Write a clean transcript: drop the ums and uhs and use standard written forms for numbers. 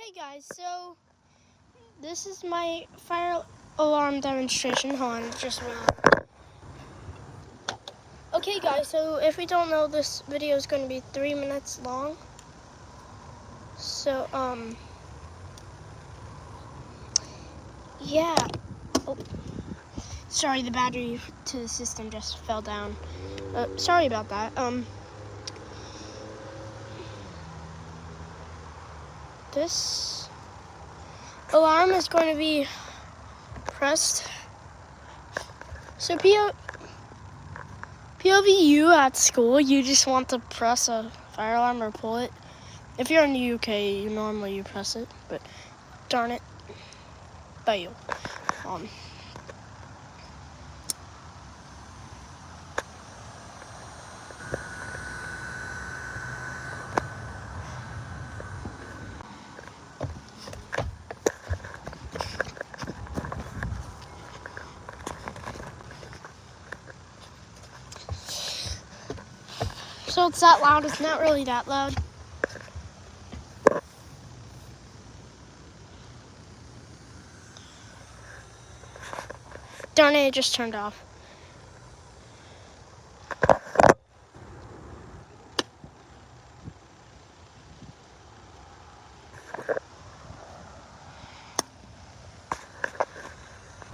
Okay guys, so this is my fire alarm demonstration. Hold on, it just went off. Okay guys, so if we don't know, this video is going to be 3 minutes long. So, yeah. Oh, sorry, the battery to the system just fell down. Sorry about that. This alarm is going to be pressed. So POV at school, you just want to press a fire alarm or pull it. If you're in the UK, you press it, but darn it, fail. So it's that loud, it's not really that loud. Darn it, it just turned off.